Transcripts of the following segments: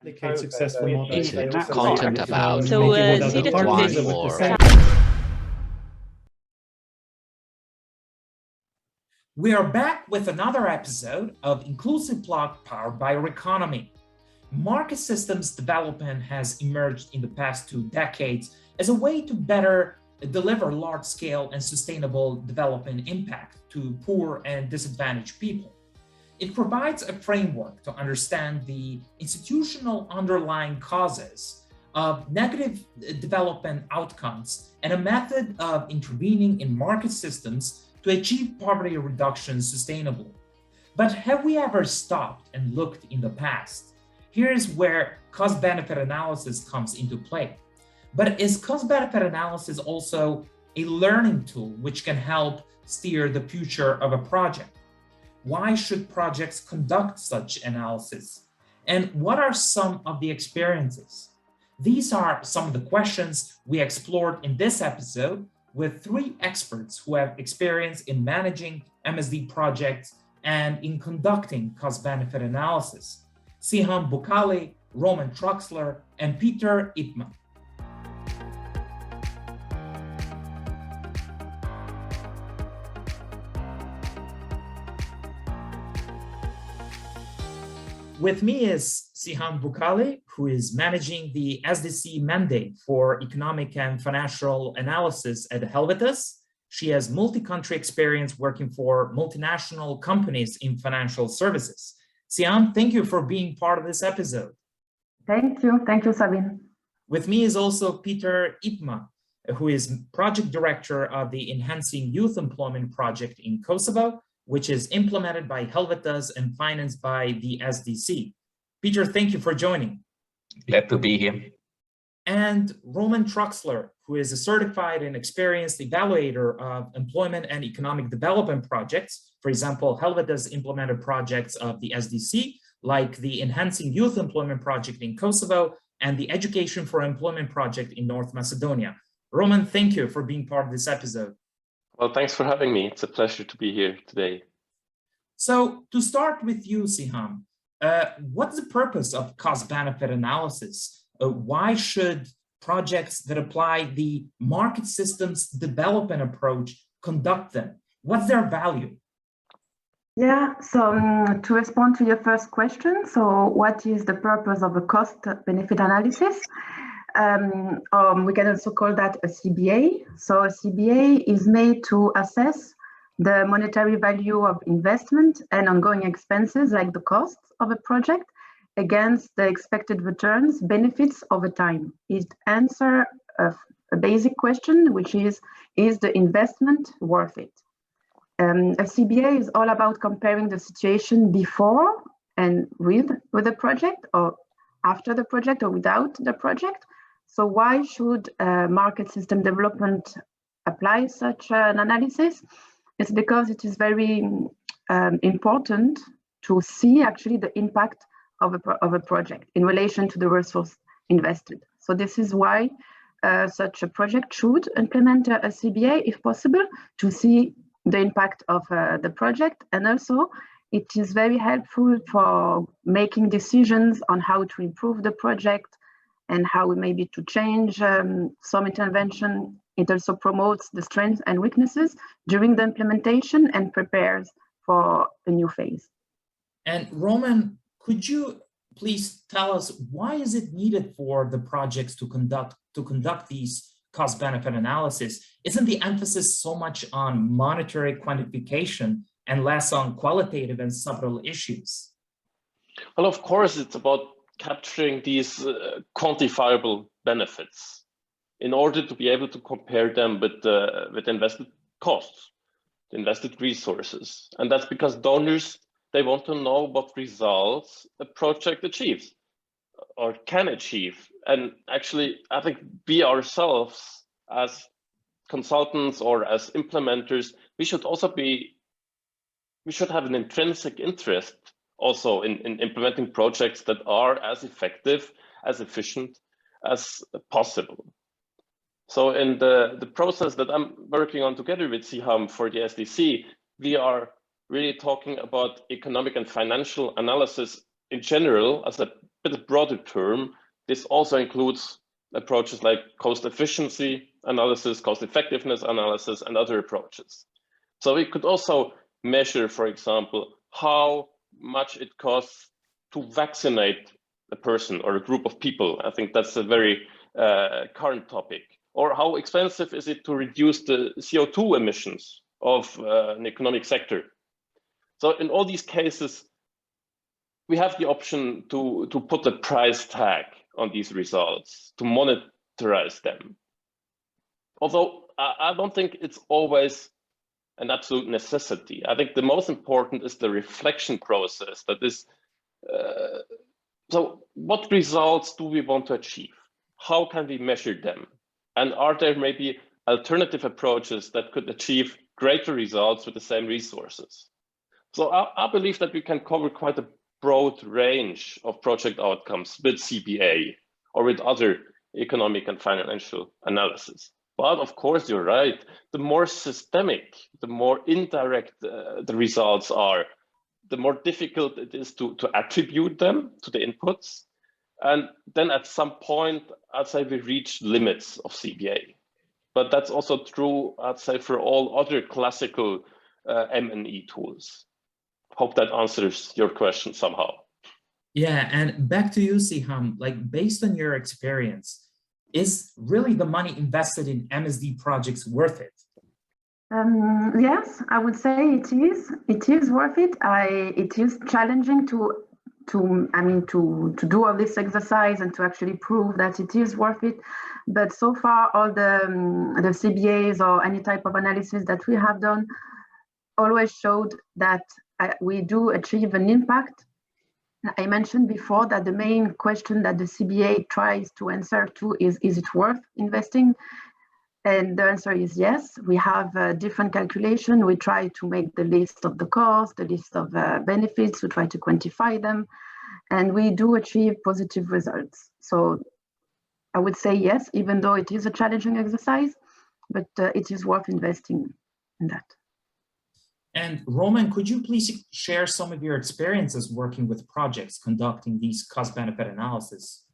successful models. Content about So, one more. We are back with another episode of Inclusive Blog powered by our economy. Market systems development has emerged in the past 2 decades as a way to better deliver large-scale and sustainable development impact to poor and disadvantaged people. It provides a framework to understand the institutional underlying causes of negative development outcomes and a method of intervening in market systems to achieve poverty reduction sustainably. But have we ever stopped and looked in the past? Here's where cost-benefit analysis comes into play. But is cost-benefit analysis also a learning tool which can help steer the future of a project? Why should projects conduct such analysis? And what are some of the experiences? These are some of the questions we explored in this episode with 3 experts who have experience in managing MSD projects and in conducting cost-benefit analysis: Siham Bukhali, Roman Troxler, and Peter Ipman. With me is Siham Bukhali, who is managing the SDC mandate for economic and financial analysis at Helvetas. She has multi-country experience working for multinational companies in financial services. Siham, thank you for being part of this episode. Thank you, Sabine. With me is also Peter Ipman, who is project director of the Enhancing Youth Employment Project in Kosovo, which is implemented by Helvetas and financed by the SDC. Peter, thank you for joining. Glad to be here. And Roman Troxler, who is a certified and experienced evaluator of employment and economic development projects. For example, Helvetas implemented projects of the SDC, like the Enhancing Youth Employment Project in Kosovo and the Education for Employment Project in North Macedonia. Roman, thank you for being part of this episode. Well, thanks for having me. It's a pleasure to be here today. So to start with you, Siham, what's the purpose of cost-benefit analysis? Why should projects that apply the market systems development approach conduct them? What's their value? Yeah, so to respond to your first question, so what is the purpose of a cost-benefit analysis? We can also call that a CBA. So a CBA is made to assess the monetary value of investment and ongoing expenses, like the costs of a project, against the expected returns, benefits over time. It answers a basic question, which is the investment worth it? A CBA is all about comparing the situation before and with the project, or after the project, or without the project. So why should market system development apply such an analysis? It's because it is very important to see actually the impact of a project in relation to the resource invested. So this is why such a project should implement a CBA if possible, to see the impact of the project. And also it is very helpful for making decisions on how to improve the project and how maybe to change some intervention. It also promotes the strengths and weaknesses during the implementation and prepares for a new phase. And Roman, could you please tell us, why is it needed for the projects to conduct these cost-benefit analysis? Isn't the emphasis so much on monetary quantification and less on qualitative and subtle issues? Well, of course, it's about capturing these quantifiable benefits in order to be able to compare them with invested costs, invested resources. And that's because donors, they want to know what results a project achieves or can achieve. And actually, I think we ourselves as consultants or as implementers, we should have an intrinsic interest also in implementing projects that are as effective, as efficient as possible. So in the process that I'm working on together with Siham for the SDC, we are really talking about economic and financial analysis in general as a bit of broader term, this also includes approaches like cost efficiency analysis, cost effectiveness analysis, and other approaches. So we could also measure, for example, how much it costs to vaccinate a person or a group of people. I think that's a very current topic. Or how expensive is it to reduce the CO2 emissions of an economic sector? So in all these cases, we have the option to put a price tag on these results, to monetize them. Although I don't think it's always an absolute necessity. I think the most important is the reflection process. That is, so what results do we want to achieve? How can we measure them? And are there maybe alternative approaches that could achieve greater results with the same resources? So I believe that we can cover quite a broad range of project outcomes with CBA or with other economic and financial analysis. But of course, you're right. The more systemic, the more indirect the results are, the more difficult it is to attribute them to the inputs. And then at some point, I'd say we reach limits of CBA. But that's also true, I'd say, for all other classical M&E tools. Hope that answers your question somehow. Yeah, and back to you, Siham, like based on your experience, is really the money invested in MSD projects worth it? Yes, I would say it is. It is worth it. It is challenging to do all this exercise and to actually prove that it is worth it. But so far, all the CBAs or any type of analysis that we have done always showed that we do achieve an impact. I mentioned before that the main question that the CBA tries to answer to is it worth investing? And the answer is yes. We have a different calculation. We try to make the list of the costs, the list of benefits. We try to quantify them, and we do achieve positive results. So I would say yes, even though it is a challenging exercise, but it is worth investing in that. And Roman, could you please share some of your experiences working with projects conducting these cost-benefit analysis?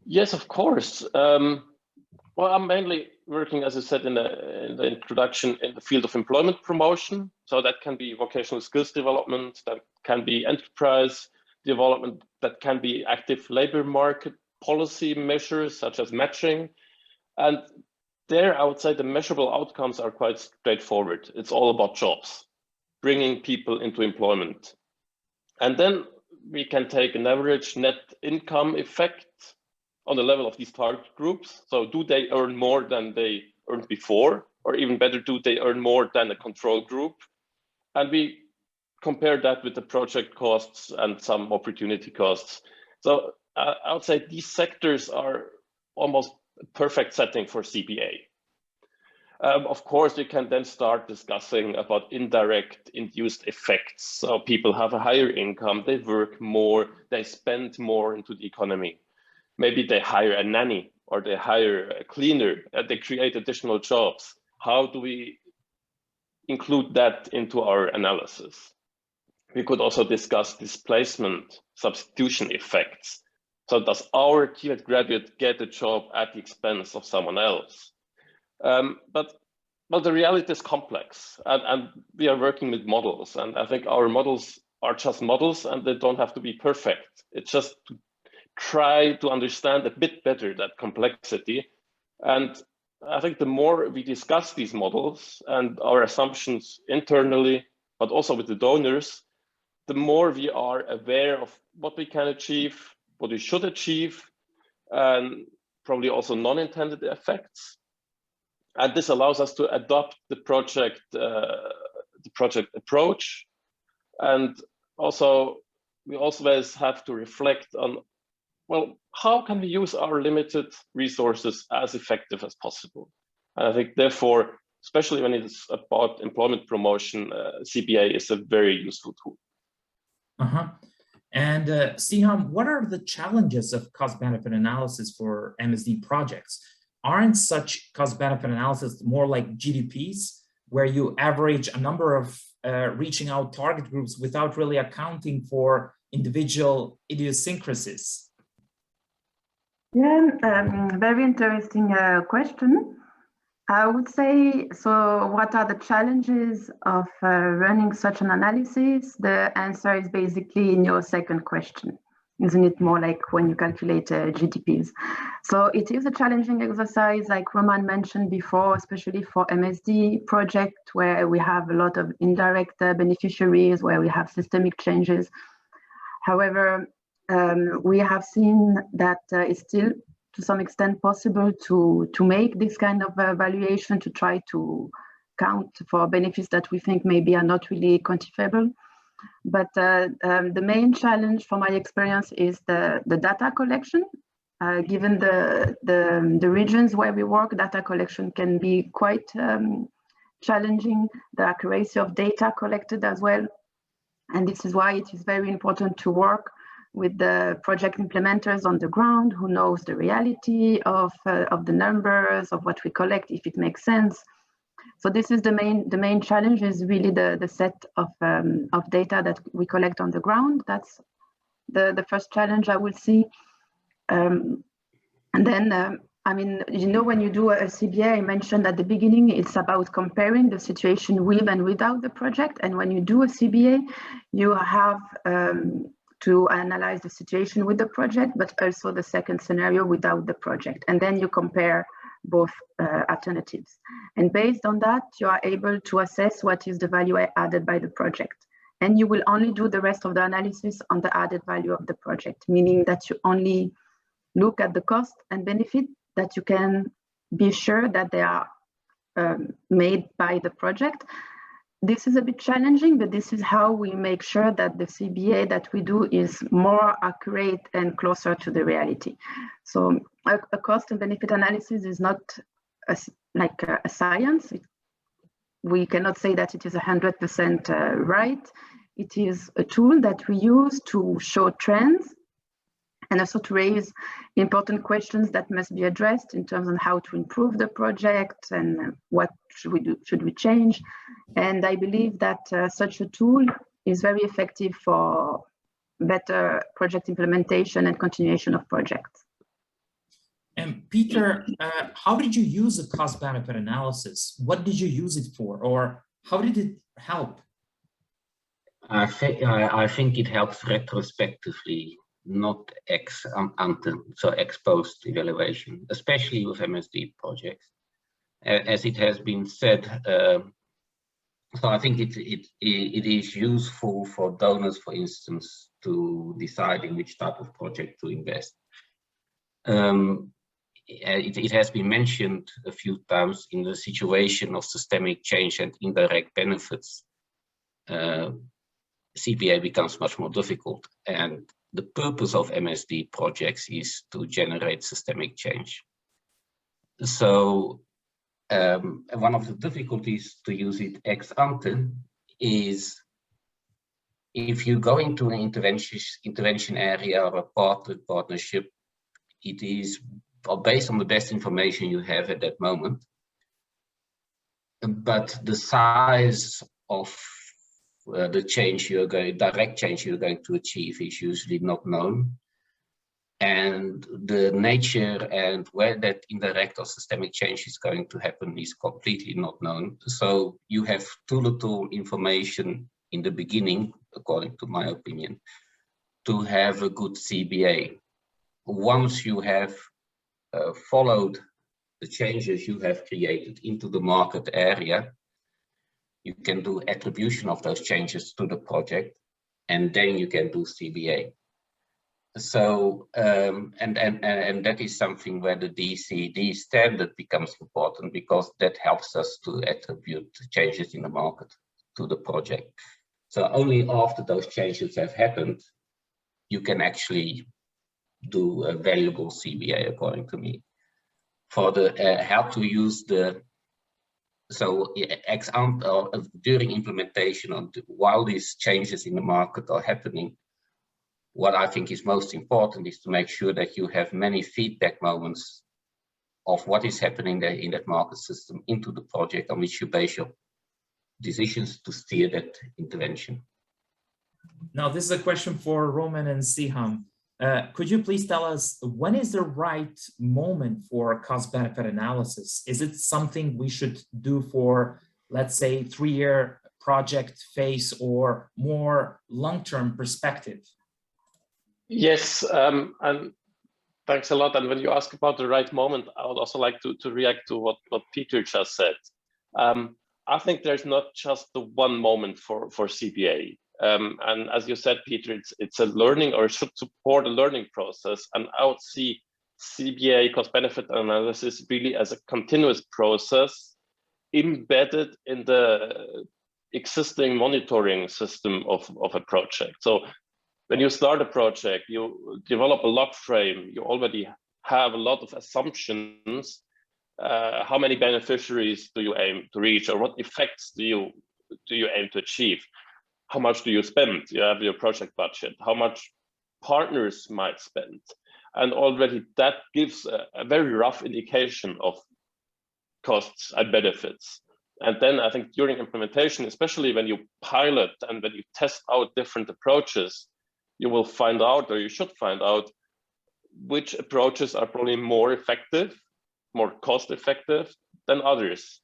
Yes, of course. Well, I'm mainly working, as I said in the introduction, in the field of employment promotion. So that can be vocational skills development, that can be enterprise development, that can be active labor market policy measures such as matching. And there, I would say the measurable outcomes are quite straightforward. It's all about jobs, bringing people into employment. And then we can take an average net income effect on the level of these target groups. So do they earn more than they earned before? Or even better, do they earn more than a control group? And we compare that with the project costs and some opportunity costs. So I would say these sectors are almost a perfect setting for CBA. Of course, you can then start discussing about indirect induced effects. So people have a higher income, they work more, they spend more into the economy. Maybe they hire a nanny or they hire a cleaner, they create additional jobs. How do we include that into our analysis? We could also discuss displacement, substitution effects. So does our TVET graduate get a job at the expense of someone else? But the reality is complex, and we are working with models. And I think our models are just models, and they don't have to be perfect. It's just to try to understand a bit better that complexity. And I think the more we discuss these models and our assumptions internally, but also with the donors, the more we are aware of what we can achieve, what we should achieve, and probably also non-intended effects. And this allows us to adopt the project approach. And also, we always have to reflect on, well, how can we use our limited resources as effective as possible? And I think, therefore, especially when it's about employment promotion, CBA is a very useful tool. And Siham, what are the challenges of cost-benefit analysis for MSD projects? Aren't such cost-benefit analysis more like GDPs, where you average a number of reaching out target groups without really accounting for individual idiosyncrasies? Yeah, very interesting question. I would say, so what are the challenges of running such an analysis? The answer is basically in your second question. Isn't it more like when you calculate GDPs? So it is a challenging exercise, like Roman mentioned before, especially for MSD project, where we have a lot of indirect beneficiaries, where we have systemic changes. However, we have seen that it's still to some extent possible to make this kind of evaluation, to try to count for benefits that we think maybe are not really quantifiable. But the main challenge from my experience is the data collection. Given the regions where we work, data collection can be quite challenging, the accuracy of data collected as well. And this is why it is very important to work with the project implementers on the ground, who knows the reality of the numbers, of what we collect, if it makes sense. So this is the main challenge, is really the set of data that we collect on the ground. That's the first challenge I will see. And then, I mean, when you do a CBA, I mentioned at the beginning, it's about comparing the situation with and without the project. And when you do a CBA, you have to analyze the situation with the project, but also the second scenario without the project. And then you compare both alternatives. And based on that, you are able to assess what is the value added by the project. And you will only do the rest of the analysis on the added value of the project, meaning that you only look at the cost and benefit, that you can be sure that they are made by the project. This is a bit challenging, but this is how we make sure that the CBA that we do is more accurate and closer to the reality. So a cost and benefit analysis is not like a science. We cannot say that it is 100% right. It is a tool that we use to show trends and also to raise important questions that must be addressed in terms of how to improve the project and what should we do, should we change. And I believe that such a tool is very effective for better project implementation and continuation of projects. And Peter, how did you use a cost-benefit analysis? What did you use it for, or how did it help? I think it helps retrospectively, not ex ante, so ex post evaluation, especially with MSD projects. As it has been said, so I think it is useful for donors, for instance, to decide in which type of project to invest. It has been mentioned a few times, in the situation of systemic change and indirect benefits, CBA becomes much more difficult. And the purpose of MSD projects is to generate systemic change. So one of the difficulties to use it ex ante is if you go into an intervention area or a partnership, it is based on the best information you have at that moment. But the size of the change direct change you're going to achieve is usually not known. And the nature and where that indirect or systemic change is going to happen is completely not known. So you have too little information in the beginning, according to my opinion, to have a good CBA. Once you have followed the changes you have created into the market area, you can do attribution of those changes to the project, and then you can do CBA. So, and that is something where the DCD standard becomes important, because that helps us to attribute changes in the market to the project. So only after those changes have happened, you can actually do a valuable CBA, according to me. For the how to use the, so ex ante or during implementation, or while these changes in the market are happening, what I think is most important is to make sure that you have many feedback moments of what is happening there in that market system into the project on which you base your decisions to steer that intervention. Now, this is a question for Roman and Siham. Could you please tell us when is the right moment for cost-benefit analysis? Is it something we should do for, let's say, 3-year project phase or more long-term perspective? Yes, and thanks a lot. And when you ask about the right moment, I would also like to react to what Peter just said. I think there's not just the one moment for CBA. And as you said, Peter, it's a learning, or should support a learning process. And I would see CBA, cost-benefit analysis, really as a continuous process embedded in the existing monitoring system of a project. So when you start a project, you develop a log frame, you already have a lot of assumptions. How many beneficiaries do you aim to reach, or what effects do you aim to achieve? How much do you spend? You have your project budget, how much partners might spend. And already that gives a very rough indication of costs and benefits. And then I think during implementation, especially when you pilot and when you test out different approaches, you will find out, or you should find out, which approaches are probably more effective, more cost effective than others.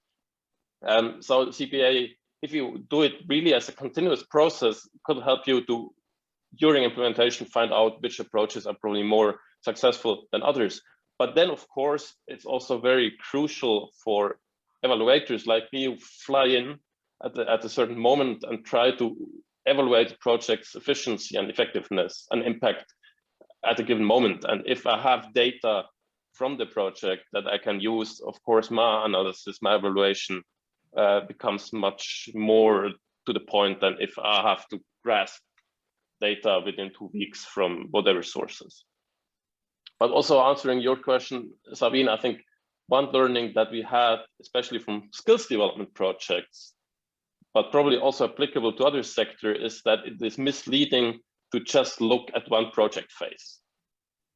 So CPA, if you do it really as a continuous process, could help you to, during implementation, find out which approaches are probably more successful than others. But then, of course, it's also very crucial for evaluators like me who fly in at a certain moment and try to evaluate the project's efficiency and effectiveness and impact at a given moment. And if I have data from the project that I can use, of course, my analysis, my evaluation becomes much more to the point than if I have to grasp data within 2 weeks from whatever sources. But also answering your question, Sabine, I think one learning that we had, especially from skills development projects, but probably also applicable to other sectors, is that it is misleading to just look at one project phase.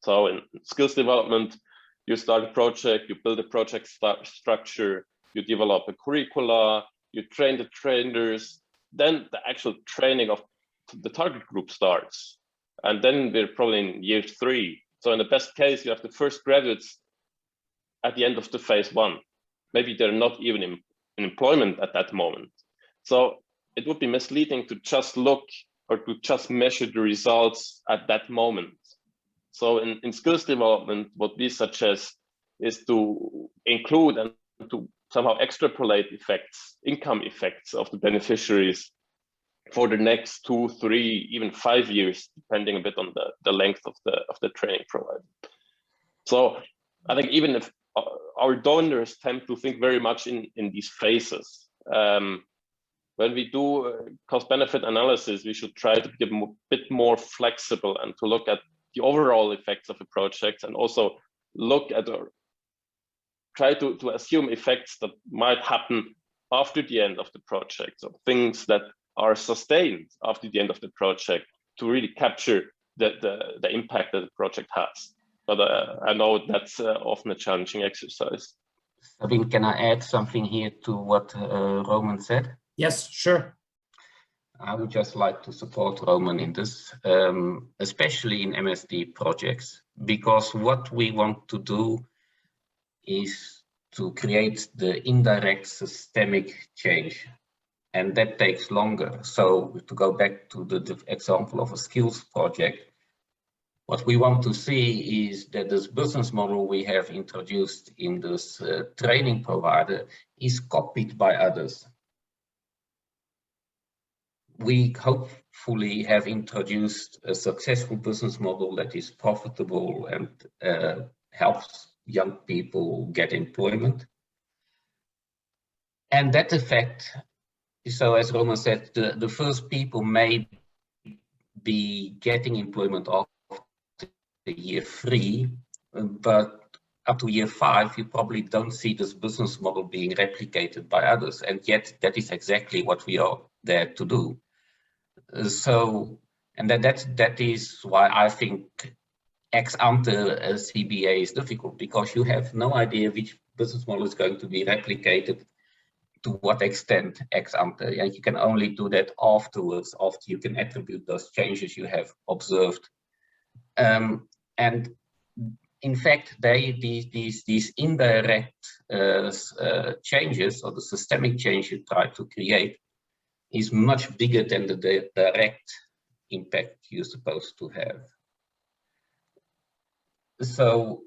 So in skills development, you start a project, you build a project structure, you develop a curricula, you train the trainers, then the actual training of the target group starts. And then we're probably in year 3. So in the best case, you have the first graduates at the end of the phase 1. Maybe they're not even in employment at that moment. So it would be misleading to just look or to just measure the results at that moment. So in skills development, what we suggest is to include and to somehow extrapolate effects, income effects of the beneficiaries for the next 2, 3, even 5 years, depending a bit on the length of the training provided. So I think even if our donors tend to think very much in these phases, when we do cost-benefit analysis, we should try to be a bit more flexible and to look at the overall effects of a project, and also look at or try to assume effects that might happen after the end of the project, so things that are sustained after the end of the project to really capture the impact that the project has. But I know that's often a challenging exercise. Sabine, can I add something here to what Roman said? Yes, sure. I would just like to support Roman in this, especially in MSD projects, because what we want to do is to create the indirect systemic change, and that takes longer. So to go back to the example of a skills project, what we want to see is that this business model we have introduced in this training provider is copied by others. We hopefully have introduced a successful business model that is profitable and helps young people get employment. And that effect, so as Roman said, the first people may be getting employment after year 3, but up to year 5, you probably don't see this business model being replicated by others. And yet that is exactly what we are there to do. So, and that is why I think ex ante CBA is difficult, because you have no idea which business model is going to be replicated to what extent ex ante, and you can only do that afterwards, after you can attribute those changes you have observed. And in fact, these indirect changes, or the systemic change you try to create, is much bigger than the direct impact you're supposed to have. So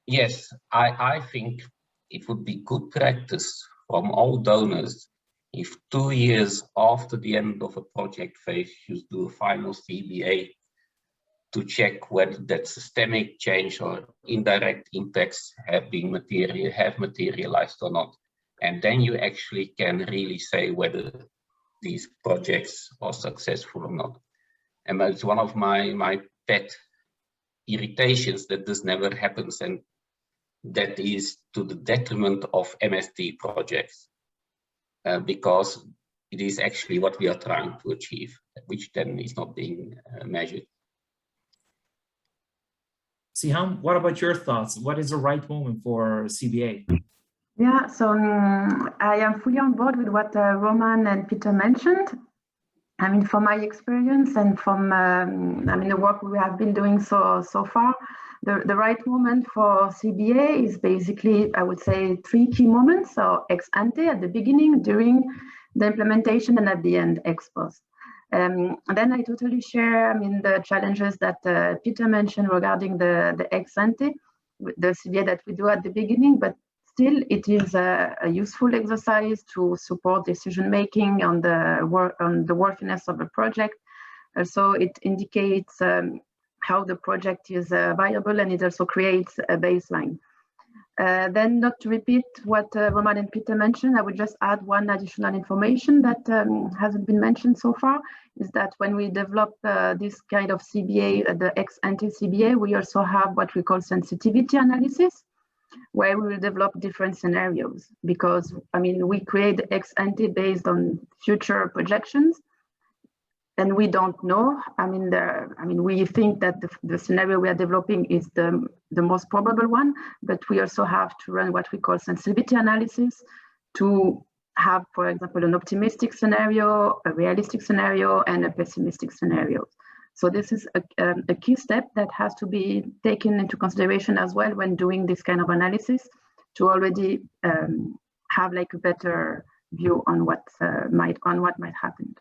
yes, I think it would be good practice from all donors if 2 years after the end of a project phase, you do a final CBA to check whether that systemic change or indirect impacts have materialized or not. And then you actually can really say whether these projects are successful or not. And it's one of my pet irritations that this never happens, and that is to the detriment of MSD projects, because it is actually what we are trying to achieve, which then is not being measured. Siham, what about your thoughts? What is the right moment for CBA? Yeah, so I am fully on board with what Roman and Peter mentioned. I mean, from my experience and from the work we have been doing so far, the right moment for CBA is basically, I would say, 3 key moments. So ex ante at the beginning, during the implementation, and at the end, ex post. And then I totally share, the challenges that Peter mentioned regarding the ex ante, the CBA that we do at the beginning, but still it is a useful exercise to support decision making on the worthiness of a project. So it indicates how the project is viable, and it also creates a baseline. Then, not to repeat what Roman and Peter mentioned, I would just add one additional information that hasn't been mentioned so far, is that when we develop this kind of CBA, the ex ante CBA, we also have what we call sensitivity analysis, where we will develop different scenarios, because we create the ex ante based on future projections, and we don't know. We think that the scenario we are developing is the most probable one, but we also have to run what we call sensitivity analysis to have, for example, an optimistic scenario, a realistic scenario, and a pessimistic scenario. So this is a key step that has to be taken into consideration as well when doing this kind of analysis, to already have like a better view on what might happen.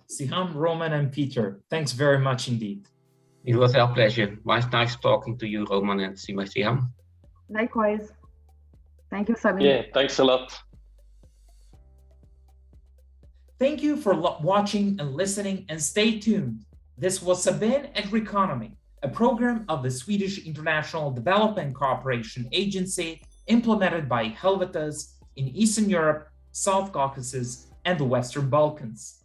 Siham, Roman, and Peter, thanks very much indeed. It was our pleasure. Nice talking to you, Roman and Siham. Likewise. Thank you, Sabine. Yeah, thanks a lot. Thank you for watching and listening, and stay tuned. This was Sabine Agri-Economy, a program of the Swedish International Development Cooperation Agency implemented by Helvetas in Eastern Europe, South Caucasus, and the Western Balkans.